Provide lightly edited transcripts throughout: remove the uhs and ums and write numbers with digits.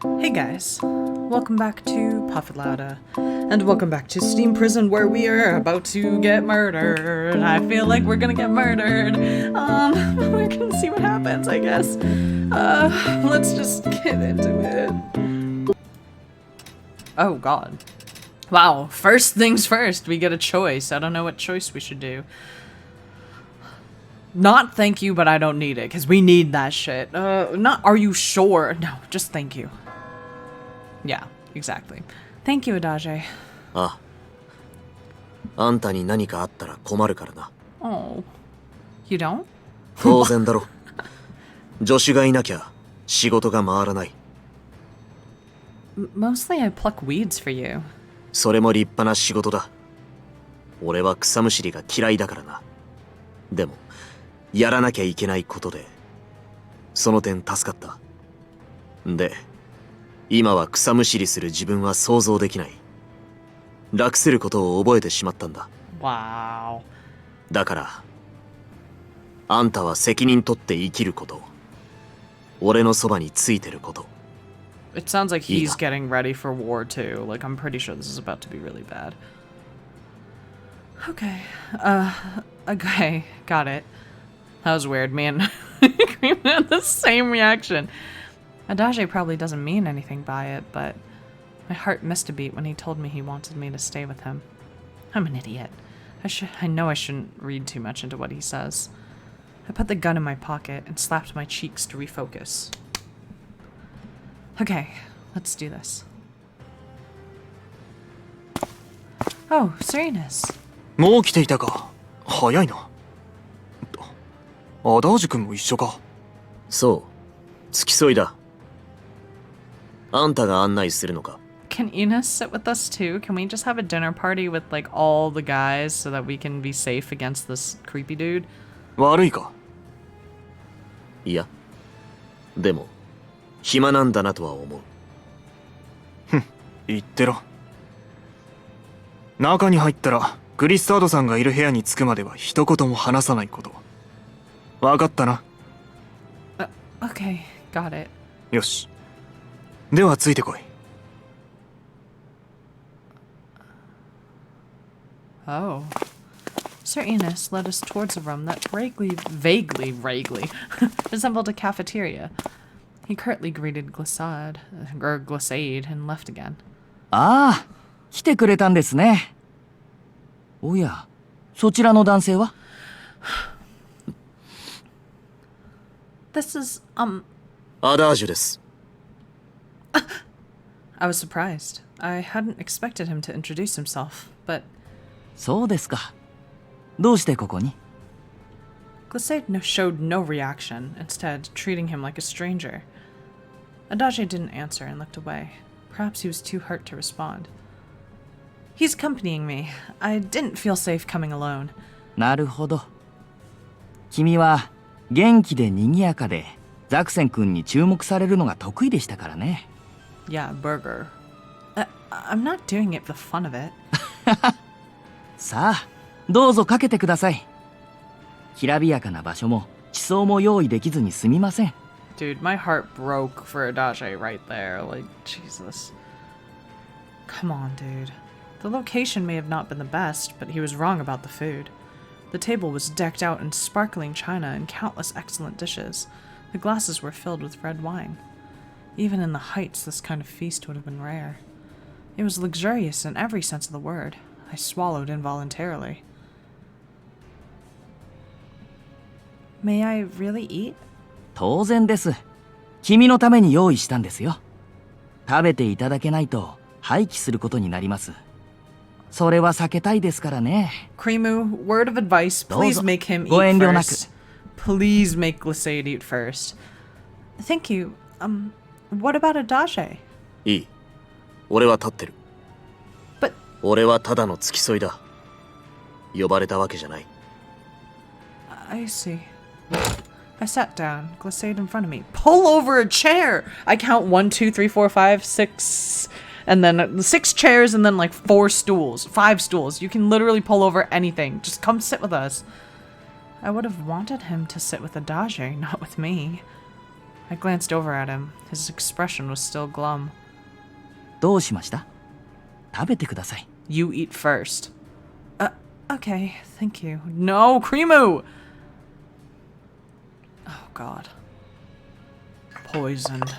Hey guys, welcome back to Puff It Louda, and welcome back to Steam Prison where we are about to get murdered. I feel like we're gonna get murdered. We're gonna see what happens, I guess. Let's just get into it. Oh god. Wow, first things first, we get a choice. I don't know what choice we should do. Not thank you, but I don't need it, because we need that shit. Not are you sure? No, just thank you. Yeah, exactly. Thank you, Adage. Ah. あんたに何かあったら困るからな。Oh. You don't? 当然だろ。助手がいなきゃ仕事が回らない。Mostly I pluck weeds for you. それも立派な仕事だ。俺は草むしりが嫌いだからな。でも、やらなきゃいけないことで、その点助かった。で、今は草むしりする自分は想像できない。楽せることを覚えてしまったんだ。Wow. だから、あんたは責任取って生きること。俺のそばについてること。It sounds like he's getting ready for war too. Like, I'm pretty sure this is about to be really bad. Okay. Okay. Got it. That was weird. Me and Cream had the same reaction. Adage probably doesn't mean anything by it, but my heart missed a beat when he told me he wanted me to stay with him. I'm an idiot. I know I shouldn't read too much into what he says. I put the gun in my pocket and slapped my cheeks to refocus. Okay, let's do this. Oh, Serenus. もう来ていたか。早いな。アダージュ君も一緒か。そう、付き添いだ。あんたが案内するのか。 Can Enos sit with us too? Can we just have a dinner party with like all the guys so that we can be safe against this creepy dude? 悪いか。いや、でも暇なんだなとは思う。ふん、言ってろ。中に入ったらグリスタードさんがいる部屋に着くまでは一言も話さないこと。わかったな。Okay, got it. よし。ではついてこい。Oh. Sir Enos led us towards a room that vaguely resembled a cafeteria. He curtly greeted Glissade, and left again. ああ、来てくれたんですね。おや、そちらの男性は？ This is, アダージュです。I was surprised. I hadn't expected him to introduce himself, but... そうですか。どうしてここに？ Glissade showed no reaction, instead treating him like a stranger. Adage didn't answer and looked away. Perhaps he was too hurt to respond. He's accompanying me. I didn't feel safe coming alone. なるほど。君は元気で賑やかでザクセン君に注目されるのが得意でしたからね。Yeah, burger. I'm not doing it for the fun of it. さあ、どうぞかけてください。きらびやかな場所も地層も用意できずにすみません。Dude, my heart broke for Adage right there. Like, Jesus. Come on, dude. The location may have not been the best, but he was wrong about the food. The table was decked out in sparkling china and countless excellent dishes. The glasses were filled with red wine. Even in the heights, this kind of feast would have been rare. It was luxurious in every sense of the word. I swallowed involuntarily. May I really eat? 当然です。君のために用意したんですよ。食べていただけないと廃棄することになります。それは避けたいですからね。Creamu, word of advice, please make him eat ご遠慮なく。 first. Please make Glissade eat first. Thank you. What about Adage? いい。俺は立ってる。But... 俺はただの付き添いだ。呼ばれたわけじゃない。I see. I sat down, Glissade in front of me. Pull over a chair! I count 1, 2, 3, 4, 5, 6... And then 6 chairs and then like 4 stools. 5 stools. You can literally pull over anything. Just come sit with us. I would have wanted him to sit with Adage, not with me. I glanced over at him. His expression was still glum. どうしました？食べてください。 You eat first. Okay, thank you. No, Krimu! Oh, God. Poisoned.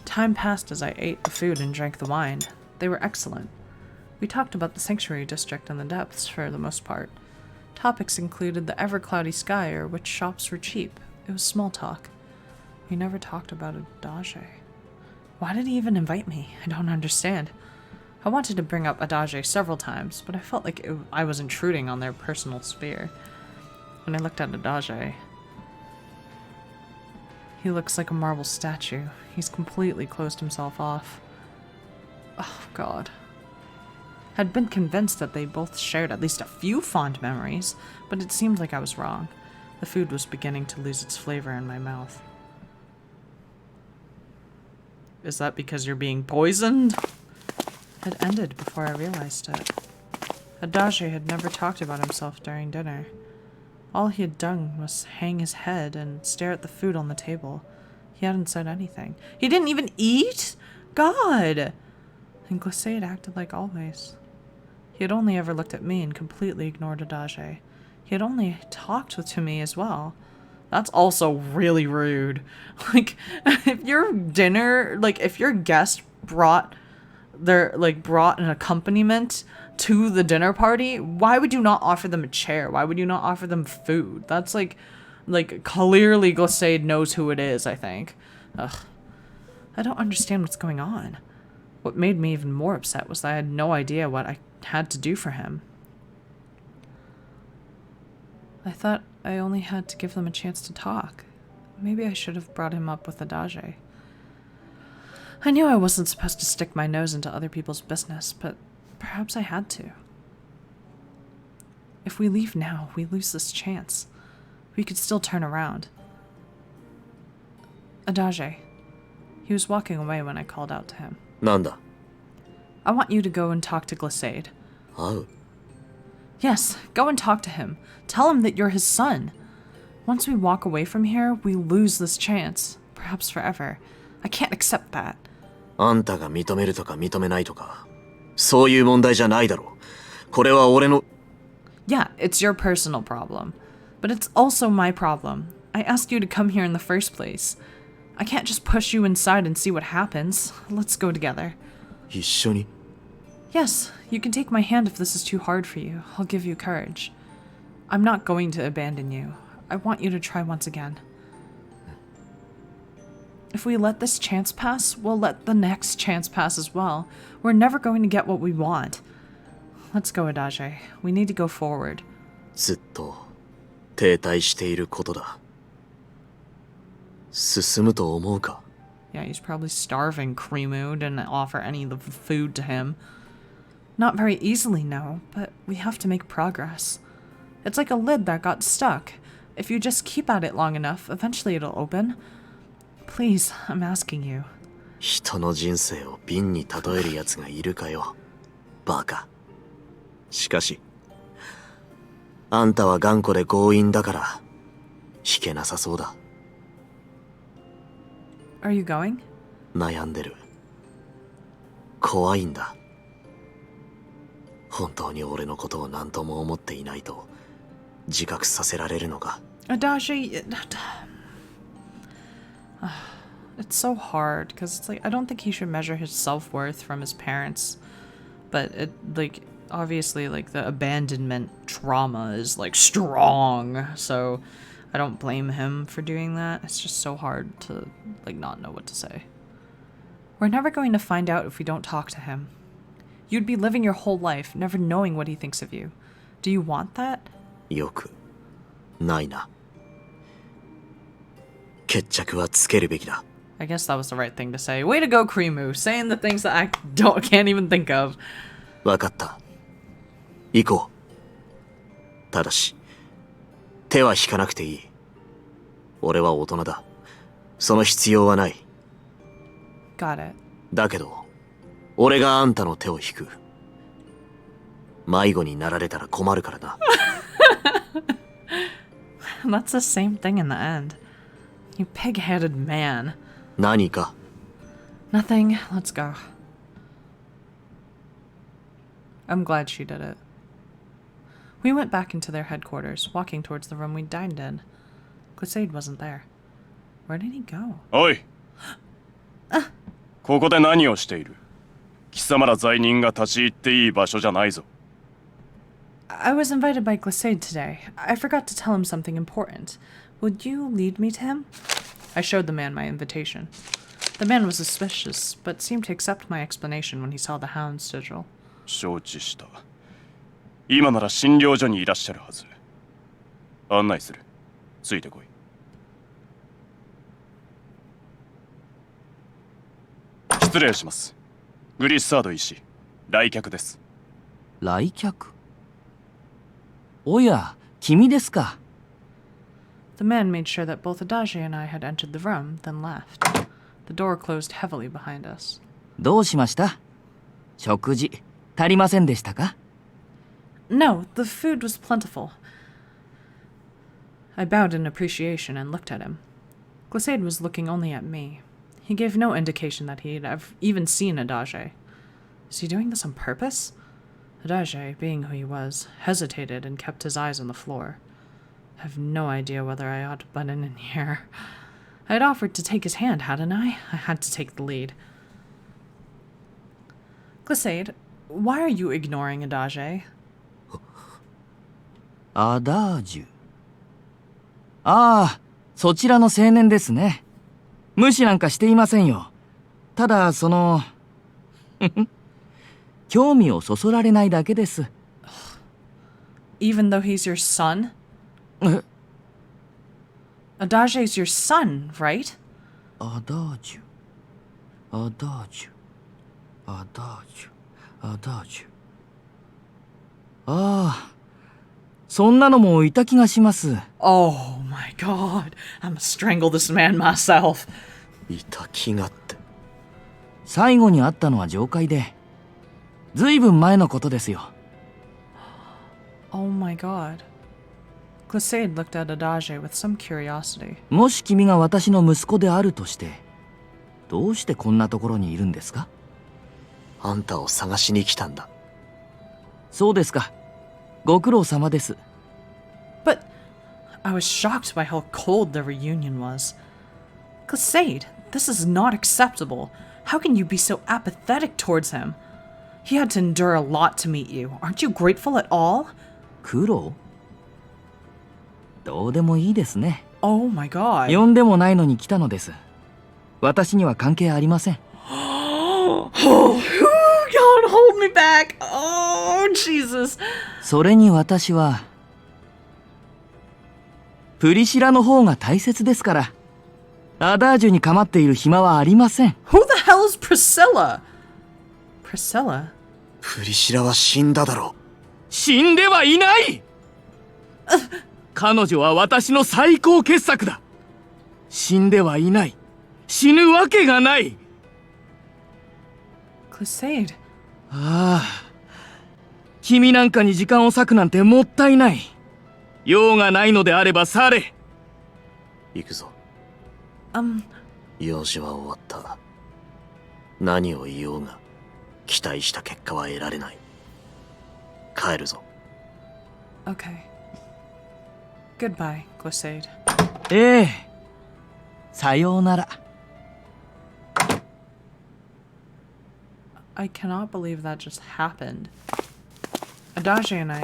Time passed as I ate the food and drank the wine. They were excellent. We talked about the sanctuary district and the depths for the most part. Topics included the ever-cloudy sky or which shops were cheap. It was small talk. We never talked about Adage. Why did he even invite me? I don't understand. I wanted to bring up Adage several times, but I felt like I was intruding on their personal sphere. When I looked at Adage, he looks like a marble statue. He's completely closed himself off. Oh, God. I'd been convinced that they both shared at least a few fond memories, but it seemed like I was wrong. The food was beginning to lose its flavor in my mouth. Is that because you're being poisoned? It ended before I realized it. Adage had never talked about himself during dinner. All he had done was hang his head and stare at the food on the table. He hadn't said anything. He didn't even eat? God! And Glacade acted like always. He had only ever looked at me and completely ignored Adage. He had only talked to me as well. That's also really rude. Like, if your dinner, like, if your guest brought an accompaniment to the dinner party, why would you not offer them a chair? Why would you not offer them food? That's like clearly Glacade knows who it is, I think. Ugh. I don't understand what's going on. What made me even more upset was that I had no idea what I had to do for him. I thought I only had to give them a chance to talk. Maybe I should have brought him up with Adage. I knew I wasn't supposed to stick my nose into other people's business, but perhaps I had to. If we leave now, we lose this chance. We could still turn around. Adage. He was walking away when I called out to him. なんだ I want you to go and talk to Glacade. 会う Yes, go and talk to him. Tell him that you're his son. Once we walk away from here, we lose this chance. Perhaps forever. I can't accept that. あんたが認めるとか認めないとかそういう問題じゃないだろうこれは俺の Yeah, it's your personal problem. But it's also my problem. I asked you to come here in the first place. I can't just push you inside and see what happens. Let's go together. 一緒に Yes, you can take my hand if this is too hard for you. I'll give you courage. I'm not going to abandon you. I want you to try once again. If we let this chance pass, we'll let the next chance pass as well. We're never going to get what we want. Let's go, Adage. We need to go forward. ずっと停滞していることだ進むと思うか Yeah, he's probably starving. Krimu didn't offer any of the food to him. Not very easily, no, but we have to make progress. It's like a lid that got stuck. If you just keep at it long enough, eventually it'll open. Please, I'm asking you. 人の人生を瓶に例えるやつがいるかよバカしかしあんたは頑固で強引だから引けなさそうだ Are you going? 悩んでる怖いんだ本当に俺のことを何とも思っていないと自覚させられるのか Adage... It's so hard, because it's like, I don't think he should measure his self-worth from his parents. But it, like, obviously, like, the abandonment trauma is, like, strong. So, I don't blame him for doing that. It's just so hard to, like, not know what to say. We're never going to find out if we don't talk to him. You'd be living your whole life, never knowing what he thinks of you. Do you want that? よくないな決着はつけるべきだ I guess that was the right thing to say. Way to go, Krimu. Saying the things that I can't even think of. わかった行こうただし手は引かなくていい俺は大人だその必要はない Got it. だけど俺があんたの手を引く迷子になられたら困るからな That's the same thing in the end. You pig-headed man. 何か Nothing. Let's go. I'm glad she did it. We went back into their headquarters, walking towards the room we dined in. Glissade wasn't there. Where did he go? おいここで何をしている？貴様ら罪人が立ち入っていい場所じゃないぞ。 I was invited by Glissade today. I forgot to tell him something important. Would you lead me to him? I showed the man my invitation. The man was suspicious, but seemed to accept my explanation when he saw the hound sigil. 承知した。今なら診療所にいらっしゃるはず。案内する。ついてこい。失礼します。グリッサード医師、来客です。来客？おや、君ですか。The man made sure that both Adage and I had entered the room, then left. The door closed heavily behind us. どうしました？食事、足りませんでしたか？ No, the food was plentiful. I bowed in appreciation and looked at him. Glissade was looking only at me. He gave no indication that he had even seen Adage. Is he doing this on purpose? Adage, being who he was, hesitated and kept his eyes on the floor. I have no idea whether I ought to butt in here. I had offered to take his hand, hadn't I? I had to take the lead. Glissade, why are you ignoring Adage? アダージュ。ああ、そちらの青年ですね。無視なんかしていませんよ。ただ、興味をそそられないだけです。Even though he's your son? え、Adage's your son, right? アダージュ。アダージュ。アダージュ。アダージュ。ああ。そんなのもいた気がします。Oh my god. I'm gonna strangle this man myself. いた気がって。最後に会ったのは上階で、ずいぶん前のことですよ。Oh my god. Glissade looked at Adage with some curiosity. もし君が私の息子であるとして、どうしてこんなところにいるんですか？あんたを探しに来たんだ。そうですか。ご苦労様です。But I was shocked by how cold the reunion was. Glissade, this is not acceptable. How can you be so apathetic towards him? He had to endure a lot to meet you. Aren't you grateful at all? 苦労？どうでもいいですね。Oh my god. 呼んでもないのに来たのです。私には関係ありません。Oh, God, hold me back. Oh, Jesus. それに私はプリシラの方が大切ですから。アダージュに構っている暇はありません。Who the hell is Priscilla? Priscilla? プリシラは死んだだろう。死んではいない彼女は私の最高傑作だ。死んではいない。死ぬわけがない。Glissade. ああ、君なんかに時間を割くなんてもったいない。用がないのであれば去れ。行くぞ。Um, 用事は終わった。何を言おうが期待した結果は得られない。帰るぞ。okay. Goodbye, Glissade. ええ、さようなら。I cannot believe that just happened. Adage and I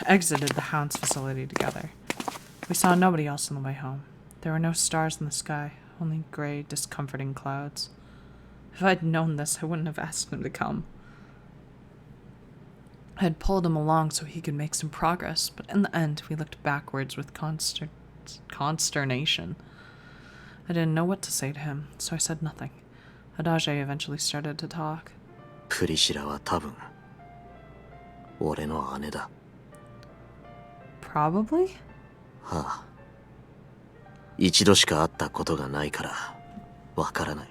exited the Hound's facility together. We saw nobody else on the way home. There were no stars in the sky, only gray, discomforting clouds. If I'd known this, I wouldn't have asked him to come. I had pulled him along so he could make some progress, but in the end, we looked backwards with consternation. I didn't know what to say to him, so I said nothing. Adage eventually started to talk. プリシラは多分俺の姉だ。 Probably? はあ。一度しか会ったことがないからわからない。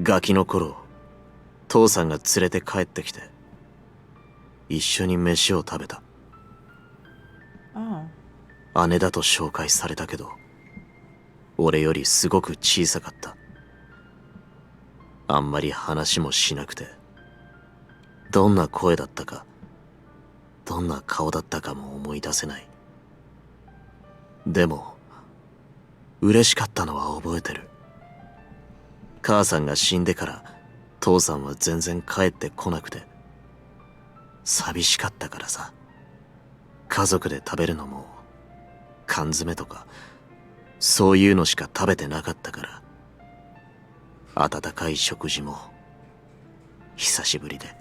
ガキの頃父さんが連れて帰ってきて一緒に飯を食べた。Oh. 姉だと紹介されたけど俺よりすごく小さかった。あんまり話もしなくて、どんな声だったか、どんな顔だったかも思い出せない。でも嬉しかったのは覚えてる。母さんが死んでから父さんは全然帰ってこなくて、寂しかったからさ。家族で食べるのも缶詰とかそういうのしか食べてなかったから、温かい食事も久しぶりで。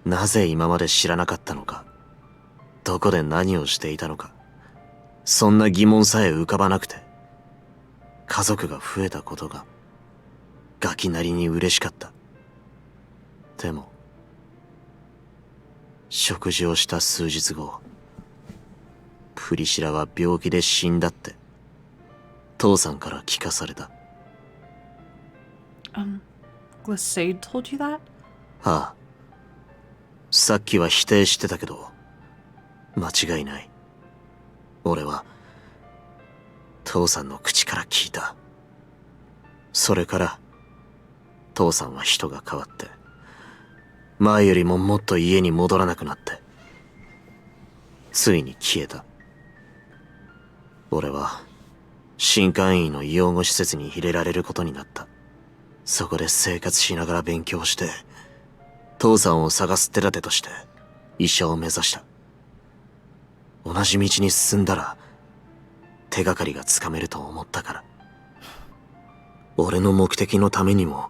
なぜ今まで知らなかったのか、どこで何をしていたのか、そんな疑問さえ浮かばなくて、家族が増えたことがガキなりに嬉しかった。でも食事をした数日後、プリシラは病気で死んだって父さんから聞かされた。Glissade told you that? はあ、さっきは否定してたけど間違いない。俺は父さんの口から聞いた。それから父さんは人が変わって、前よりももっと家に戻らなくなって、ついに消えた。俺は新官医の養護施設に入れられることになった。そこで生活しながら勉強して、父さんを探す手立てとして医者を目指した。同じ道に進んだら手がかりがつかめると思ったから。俺の目的のためにも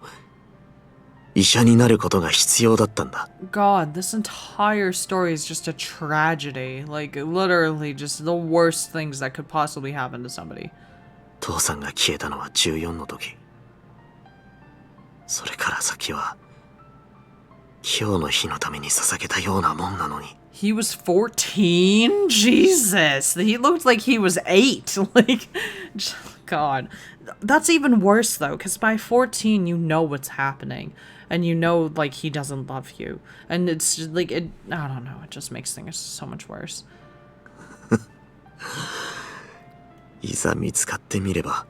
医者になることが必要だったんだ。 God, this entire story is just a tragedy. Like, literally just the worst things that could possibly happen to somebody. 父さんが消えたのは14の時。それから先は今日の日のために捧げたようなもんなのに。 He was 14? Jesus. He looked like he was 8. Like, God. That's even worse, though, because by 14, you know what's happening. And you know, like, he doesn't love you. And it's just, like, I don't know. It just makes things so much worse. いざ見つかってみれば、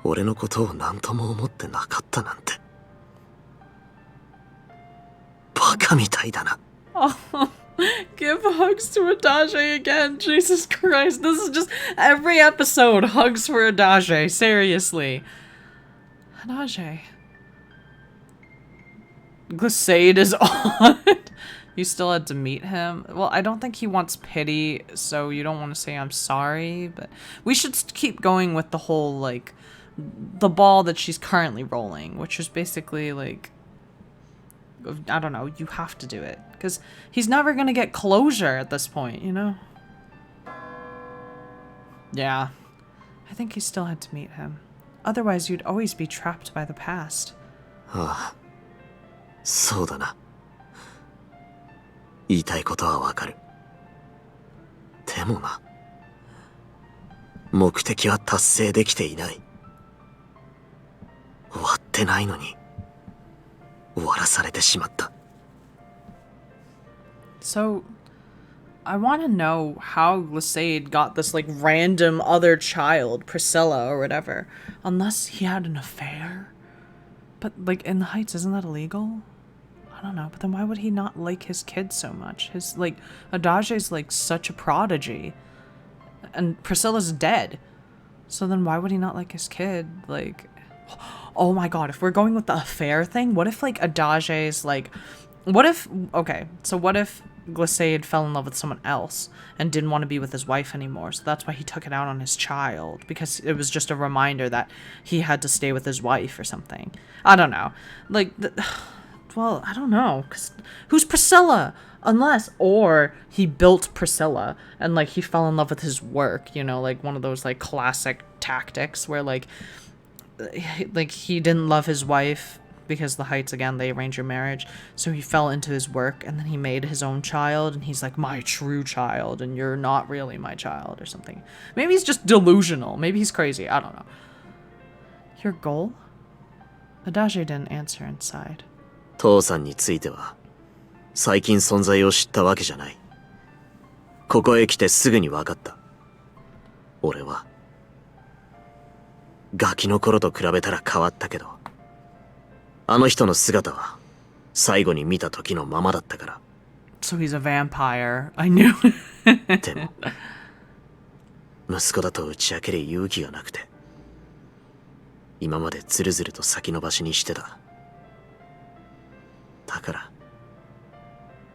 俺のことを何とも思ってなかったなんて。バカみたいだな。Give hugs to Adage again. Jesus Christ. This is just every episode. Hugs for Adage. Seriously. Adage. Glissade is on. You still had to meet him. Well, I don't think he wants pity, so you don't want to say I'm sorry, but we should keep going with the whole, like, the ball that she's currently rolling, which is basically, like, I don't know, you have to do it. Because he's never going to get closure at this point, you know? Yeah. I think he still had to meet him. Otherwise, you'd always be trapped by the past. ああ、そうだな。言いたいことはわかる。でもな、目的は達成できていない。終わってないのに終わらされてしまった。 So, I want to know how Glissade got this, like, random other child, Priscilla or whatever. Unless he had an affair? But, like, in the Heights, isn't that illegal? I don't know, but then why would he not like his kid so much? His, like, Adage's, like, such a prodigy. And Priscilla's dead. So then why would he not like his kid? Like, oh my god, if we're going with the affair thing, what if, like, Adage's, like, what if, okay, so what if Glissade fell in love with someone else and didn't want to be with his wife anymore, so that's why he took it out on his child, because it was just a reminder that he had to stay with his wife or something. I don't know. Like, well, I don't know, because who's Priscilla? Unless, or he built Priscilla and, like, he fell in love with his work, you know, like one of those, like, classic tactics where, like he didn't love his wife because the Heights, again, they arrange your marriage, so he fell into his work and then he made his own child and he's like, my true child, and you're not really my child, or something. Maybe he's just delusional. Maybe he's crazy. I don't know. Your goal? Adage didn't answer inside. 父さんについては最近存在を知ったわけじゃない。ここへ来てすぐに分かった。俺はガキの頃と比べたら変わったけど、あの人の姿は最後に見た時のままだったから。 So he's a vampire. I knew. でも息子だと打ち明ける勇気がなくて、今までずるずると先延ばしにしてた。だから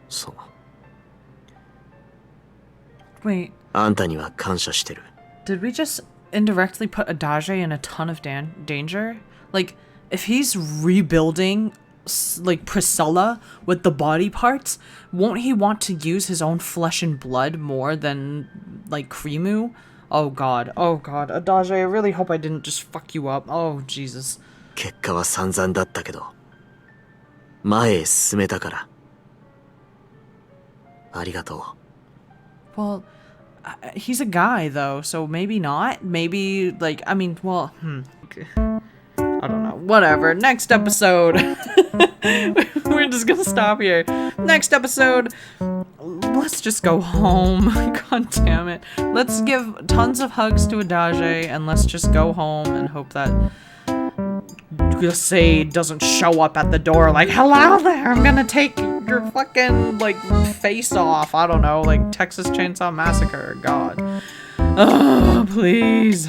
そう、 Wait, あんたには感謝してる。 did we just indirectly put Adage in a ton of danger? Like, if he's rebuilding, like, Priscilla with the body parts, won't he want to use his own flesh and blood more than, like, Krimu? Oh god, Adage, I really hope I didn't just fuck you up. Oh, Jesus. 結果は散々だったけど前へ進めたから、ありがとう。 Well, he's a guy, though, so maybe not. Maybe, like, I mean, well, I don't know. Whatever. Next episode. We're just gonna stop here. Next episode. Let's just go home. God damn it. Let's give tons of hugs to Adage, and let's just go home and hope that Gusade doesn't show up at the door like, hello there, I'm gonna take your fucking, like, face off. I don't know, like Texas Chainsaw Massacre. God. Oh, please.